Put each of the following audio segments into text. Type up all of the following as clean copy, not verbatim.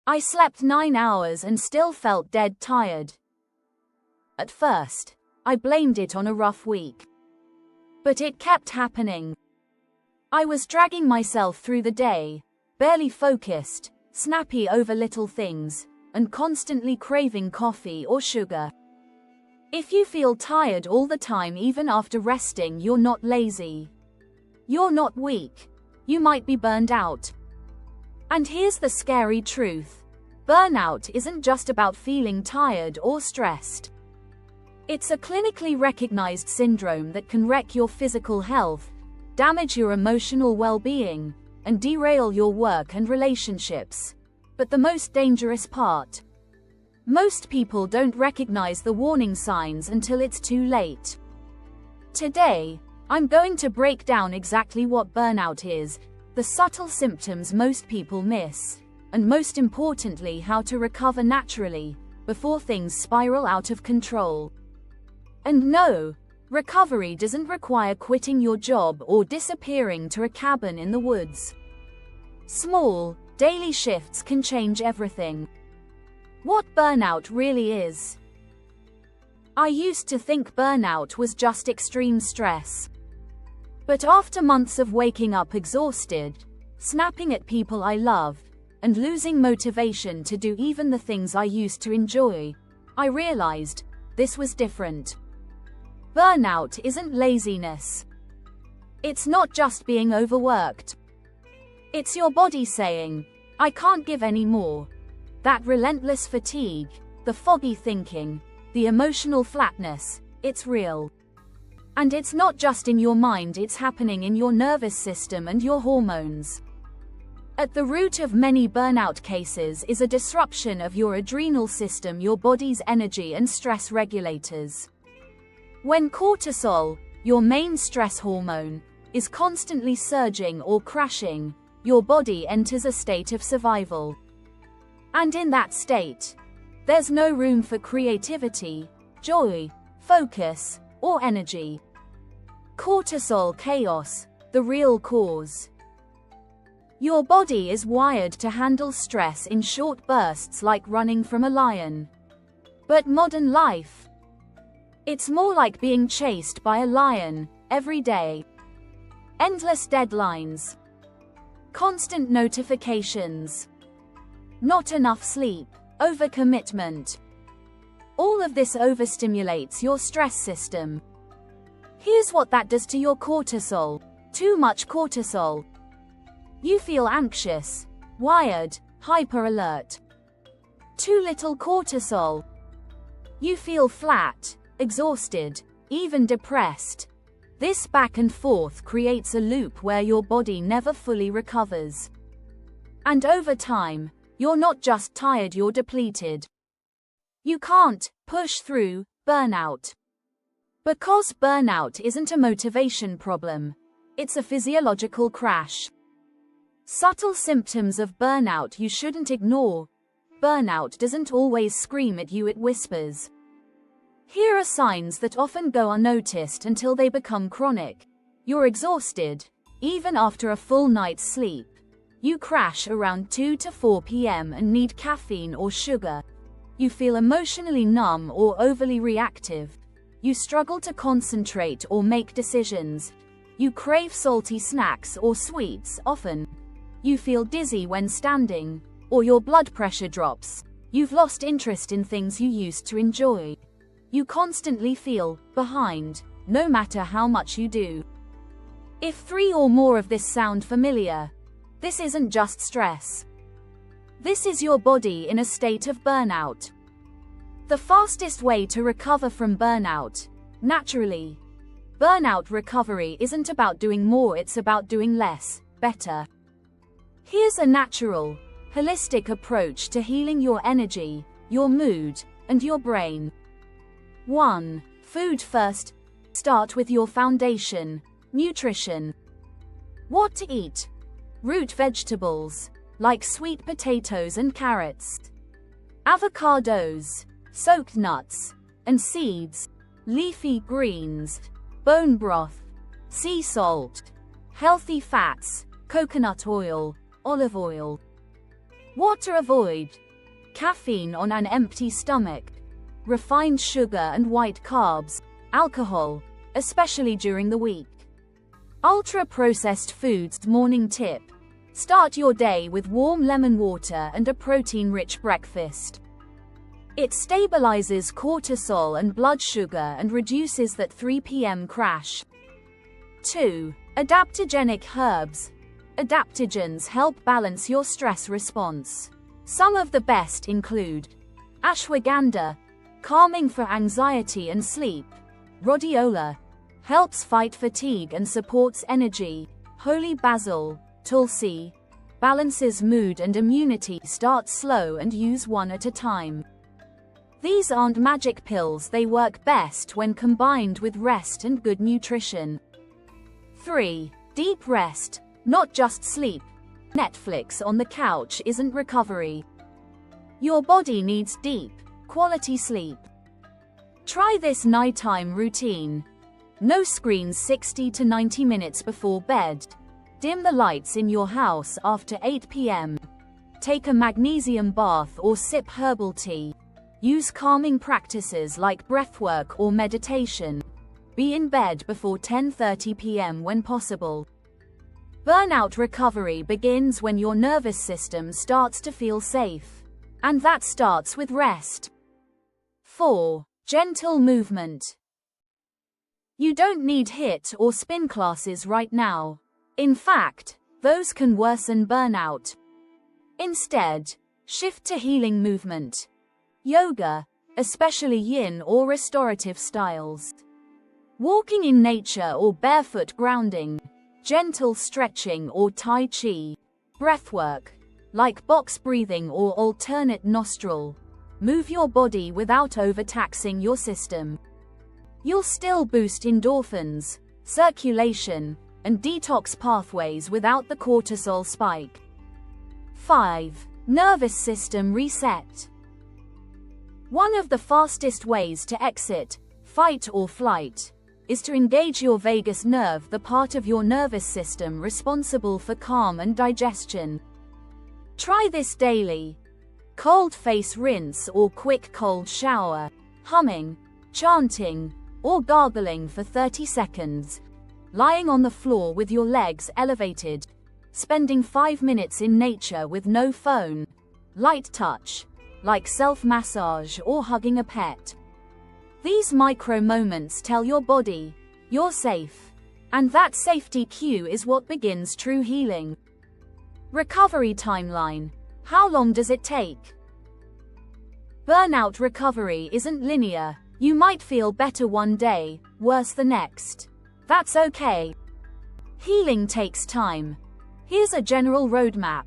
I slept 9 hours and still felt dead tired. At first, I blamed it on a rough week. But it kept happening. I was dragging myself through the day, barely focused, snappy over little things, and constantly craving coffee or sugar. If you feel tired all the time even after resting, you're not lazy. You're not weak. You might be burned out. And here's the scary truth. Burnout isn't just about feeling tired or stressed. It's a clinically recognized syndrome that can wreck your physical health, damage your emotional well-being, and derail your work and relationships. But the most dangerous part: most people don't recognize the warning signs until it's too late. Today, I'm going to break down exactly what burnout is, the subtle symptoms most people miss, and most importantly, how to recover naturally, before things spiral out of control. And no, recovery doesn't require quitting your job or disappearing to a cabin in the woods. Small, daily shifts can change everything. What burnout really is. I used to think burnout was just extreme stress. But after months of waking up exhausted, snapping at people I loved, and losing motivation to do even the things I used to enjoy, I realized this was different. Burnout isn't laziness. It's not just being overworked. It's your body saying, "I can't give any more." That relentless fatigue, the foggy thinking, the emotional flatness, it's real. And it's not just in your mind, it's happening in your nervous system and your hormones. At the root of many burnout cases is a disruption of your adrenal system, your body's energy and stress regulators. When cortisol, your main stress hormone, is constantly surging or crashing, your body enters a state of survival. And in that state, there's no room for creativity, joy, focus, or energy. Cortisol chaos, the real cause. Your body is wired to handle stress in short bursts like running from a lion. But modern life, it's more like being chased by a lion, every day. Endless deadlines. Constant notifications. Not enough sleep. Overcommitment. All of this overstimulates your stress system. Here's what that does to your cortisol. Too much cortisol. You feel anxious, wired, hyper-alert. Too little cortisol. You feel flat, exhausted, even depressed. This back and forth creates a loop where your body never fully recovers. And over time, you're not just tired, you're depleted. You can't push through burnout. Because burnout isn't a motivation problem, it's a physiological crash. Subtle symptoms of burnout you shouldn't ignore. Burnout doesn't always scream at you, it whispers. Here are signs that often go unnoticed until they become chronic. You're exhausted, even after a full night's sleep. You crash around 2 to 4 p.m. and need caffeine or sugar. You feel emotionally numb or overly reactive. You struggle to concentrate or make decisions. You crave salty snacks or sweets often. You feel dizzy when standing, or your blood pressure drops. You've lost interest in things you used to enjoy. You constantly feel behind, no matter how much you do. If 3 or more of this sound familiar, this isn't just stress. This is your body in a state of burnout. The fastest way to recover from burnout, naturally. Burnout recovery isn't about doing more, it's about doing less, better. Here's a natural, holistic approach to healing your energy, your mood, and your brain. 1. Food first. Start with your foundation, nutrition. What to eat? Root vegetables, like sweet potatoes and carrots. Avocados, soaked nuts, and seeds. Leafy greens, bone broth, sea salt, healthy fats, coconut oil, olive oil. Water avoid. Caffeine on an empty stomach. Refined sugar and white carbs. Alcohol, especially during the week. Ultra-processed foods. Morning tip. Start your day with warm lemon water and a protein-rich breakfast. It stabilizes cortisol and blood sugar and reduces that 3 p.m. crash. 2. Adaptogenic herbs. Adaptogens help balance your stress response. Some of the best include ashwagandha, calming for anxiety and sleep. Rhodiola, helps fight fatigue and supports energy. Holy basil, tulsi, balances mood and immunity. Start slow and use one at a time. These aren't magic pills, they work best when combined with rest and good nutrition. 3. Deep rest, not just sleep. Netflix on the couch isn't recovery. Your body needs deep, quality sleep. Try this nighttime routine. No screens 60 to 90 minutes before bed. Dim the lights in your house after 8 p.m. Take a magnesium bath or sip herbal tea. Use calming practices like breathwork or meditation. Be in bed before 10:30 p.m. when possible. Burnout recovery begins when your nervous system starts to feel safe. And that starts with rest. 4. Gentle movement. You don't need HIIT or spin classes right now. In fact, those can worsen burnout. Instead, shift to healing movement. Yoga, especially yin or restorative styles. Walking in nature or barefoot grounding. Gentle stretching or tai chi. Breathwork, like box breathing or alternate nostril. Move your body without overtaxing your system. You'll still boost endorphins, circulation, and detox pathways without the cortisol spike. 5. Nervous system reset. One of the fastest ways to exit fight or flight is to engage your vagus nerve, the part of your nervous system responsible for calm and digestion. Try this daily. Cold face rinse or quick cold shower. Humming, chanting, or gargling for 30 seconds. Lying on the floor with your legs elevated. Spending 5 minutes in nature with no phone. Light touch, like self-massage or hugging a pet. These micro moments tell your body, you're safe. And that safety cue is what begins true healing. Recovery timeline. How long does it take? Burnout recovery isn't linear. You might feel better one day, worse the next. That's okay. Healing takes time. Here's a general roadmap.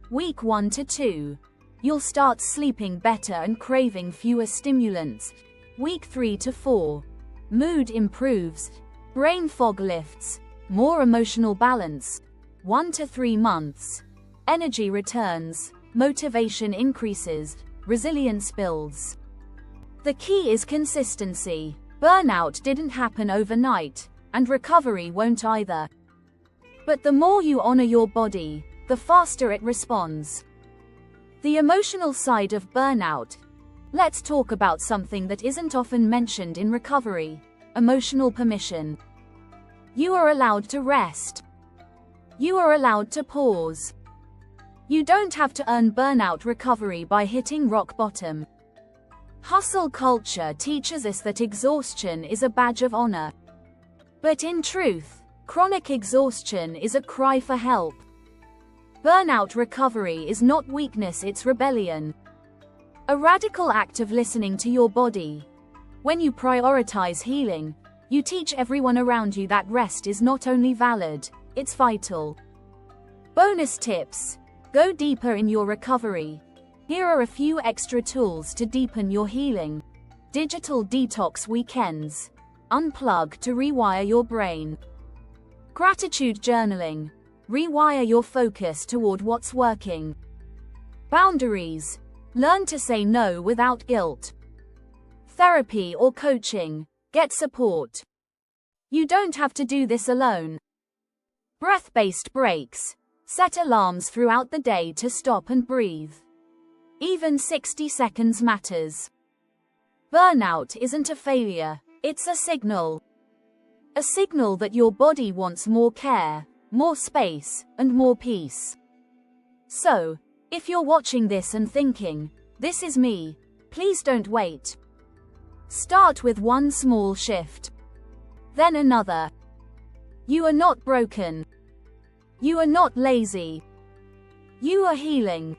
Week 1 to 2. You'll start sleeping better and craving fewer stimulants. Week 3 to 4. Mood improves. Brain fog lifts. More emotional balance. 1 to 3 months. Energy returns. Motivation increases. Resilience builds. The key is consistency. Burnout didn't happen overnight, and recovery won't either. But the more you honor your body, the faster it responds. The emotional side of burnout. Let's talk about something that isn't often mentioned in recovery: emotional permission. You are allowed to rest. You are allowed to pause. You don't have to earn burnout recovery by hitting rock bottom. Hustle culture teaches us that exhaustion is a badge of honor. But in truth, chronic exhaustion is a cry for help. Burnout recovery is not weakness, it's rebellion. A radical act of listening to your body. When you prioritize healing, you teach everyone around you that rest is not only valid, it's vital. Bonus tips. Go deeper in your recovery. Here are a few extra tools to deepen your healing. Digital detox weekends. Unplug to rewire your brain. Gratitude journaling. Rewire your focus toward what's working. Boundaries. Learn to say no without guilt. Therapy or coaching. Get support. You don't have to do this alone. Breath-based breaks. Set alarms throughout the day to stop and breathe. Even 60 seconds matters. Burnout isn't a failure, it's a signal. A signal that your body wants more care, more space, and more peace. So, if you're watching this and thinking, "This is me," please don't wait. Start with one small shift. Then another. You are not broken. You are not lazy. You are healing.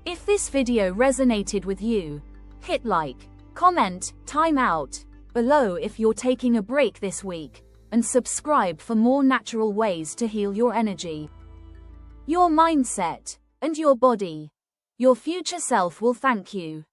If this video resonated with you, hit like, comment, time out, below if you're taking a break this week, and subscribe for more natural ways to heal your energy, your mindset, and your body. Your future self will thank you.